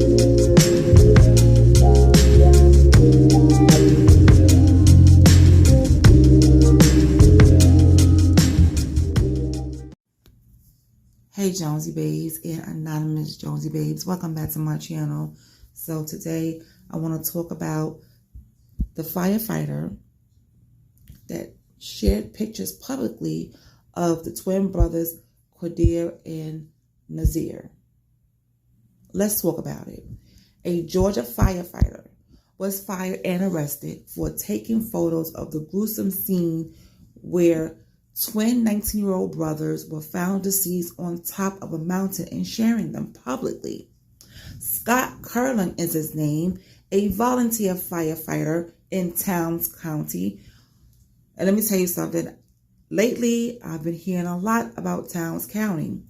Hey Jonesy Babes and Anonymous Jonesy Babes, welcome back to my channel. So today I want to talk about the firefighter that shared pictures publicly of the twin brothers Qaadir and Naazir. Let's talk about it. A Georgia firefighter was fired and arrested for taking photos of the gruesome scene where twin 19-year-old brothers were found deceased on top of a mountain and sharing them publicly. Scott Kerlin is his name, a volunteer firefighter in Towns County. And let me tell you something. Lately, I've been hearing a lot about Towns County.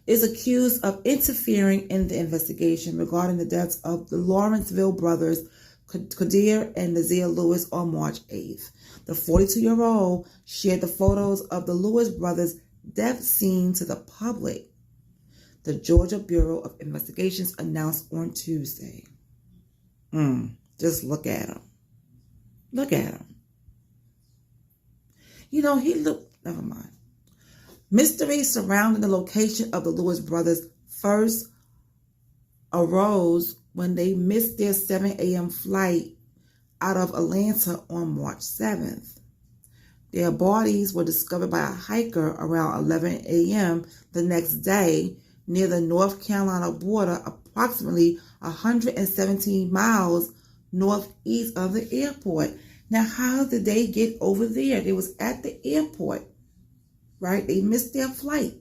Is accused of interfering in the investigation regarding the deaths of the Lawrenceville brothers Qaadir and Naazir Lewis on March 8th. The 42-year-old shared the photos of the Lewis brothers' death scene to the public, the Georgia Bureau of Investigations announced on Tuesday. Just look at him. Look at him. You know, never mind. Mystery surrounding the location of the Lewis brothers first arose when they missed their 7 a.m. flight out of Atlanta on March 7th. Their bodies were discovered by a hiker around 11 a.m. the next day near the North Carolina border, approximately 117 miles northeast of the airport. Now, how did they get over there? They was at the airport, right? They missed their flight.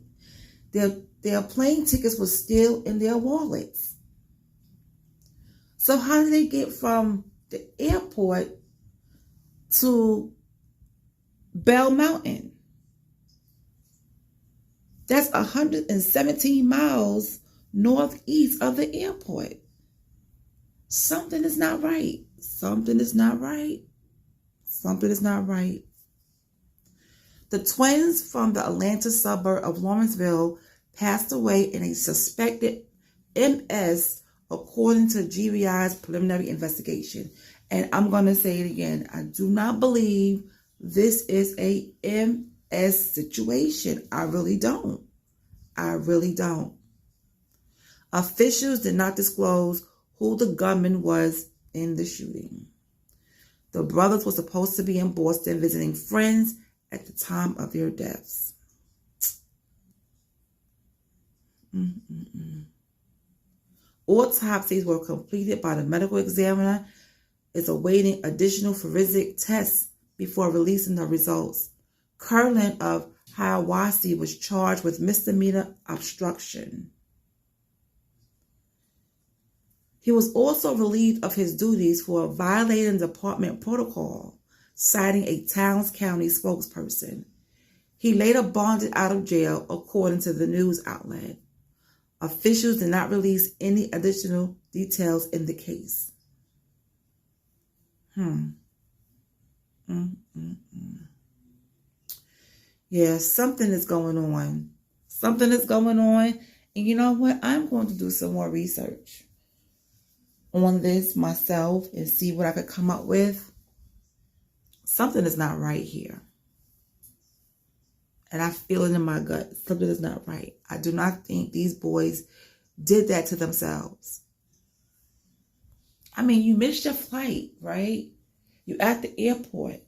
Their plane tickets were still in their wallets. So how did they get from the airport to Bell Mountain? That's 117 miles northeast of the airport. Something is not right. Something is not right. Something is not right. The twins from the Atlanta suburb of Lawrenceville passed away in a suspected MS, according to GBI's preliminary investigation. And I'm going to say it again. I do not believe this is a MS situation. I really don't. I really don't. Officials did not disclose who the gunman was in the shooting. The brothers were supposed to be in Boston visiting friends at the time of their deaths. Autopsies were completed by the medical examiner, is awaiting additional forensic tests before releasing the results. Kerlin of Hiawassee was charged with misdemeanor obstruction. He was also relieved of his duties for violating department protocol, citing a Towns County spokesperson. He later bonded out of jail, according to the news outlet. Officials did not release any additional details in the case. Yeah, something is going on. Something is going on. And you know what? I'm going to do some more research on this myself and see what I could come up with. Something is not right here. And I feel it in my gut. Something is not right. I do not think these boys did that to themselves. I mean, you missed your flight, right? You're at the airport.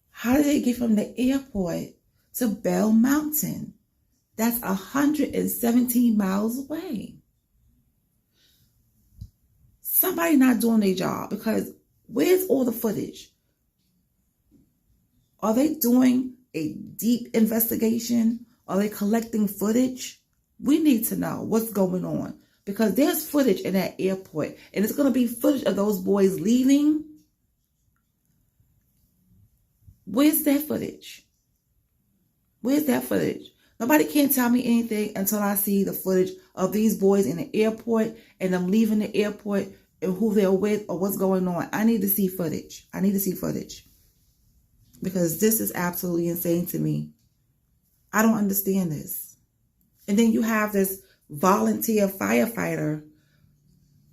How did they get from the airport to Bell Mountain? That's 117 miles away. Somebody not doing their job, because where's all the footage? Are they doing a deep investigation? Are they collecting footage? We need to know what's going on, because there's footage in that airport, and it's going to be footage of those boys leaving. Where's that footage? Where's that footage? Nobody can tell me anything until I see the footage of these boys in the airport and them leaving the airport and who they're with or what's going on. I need to see footage. I need to see footage. Because this is absolutely insane to me. I don't understand this. And then you have this volunteer firefighter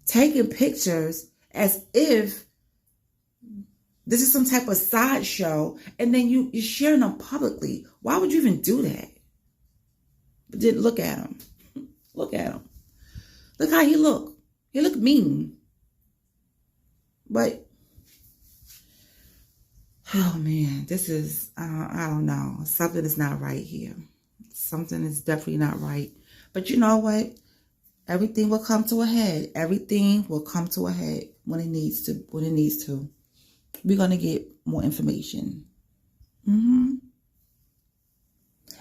taking pictures as if this is some type of sideshow, and then you're sharing them publicly. Why would you even do that? But then look at him. Look at him. Look how he look. He look mean. But, oh man, this is, I don't know. Something is not right here. Something is definitely not right. But you know what? Everything will come to a head. Everything will come to a head when it needs to. When it needs to. We're going to get more information. And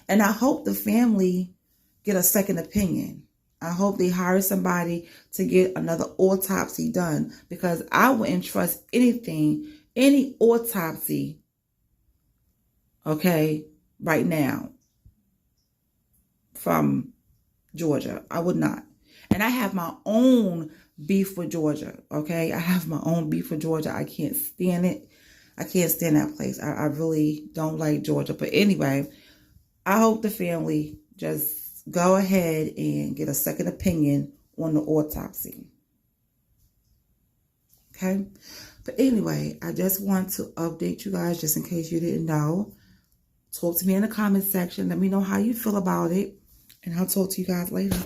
I hope the family get a second opinion. I hope they hire somebody to get another autopsy done, because I wouldn't trust anything, any autopsy, okay, right now from Georgia. I would not. And I have my own beef with Georgia, okay? I have my own beef with Georgia. I can't stand it. I can't stand that place. I really don't like Georgia. But anyway, I hope the family just go ahead and get a second opinion on the autopsy. Okay? But anyway, I just want to update you guys just in case you didn't know. Talk to me in the comment section. Let me know how you feel about it. And I'll talk to you guys later.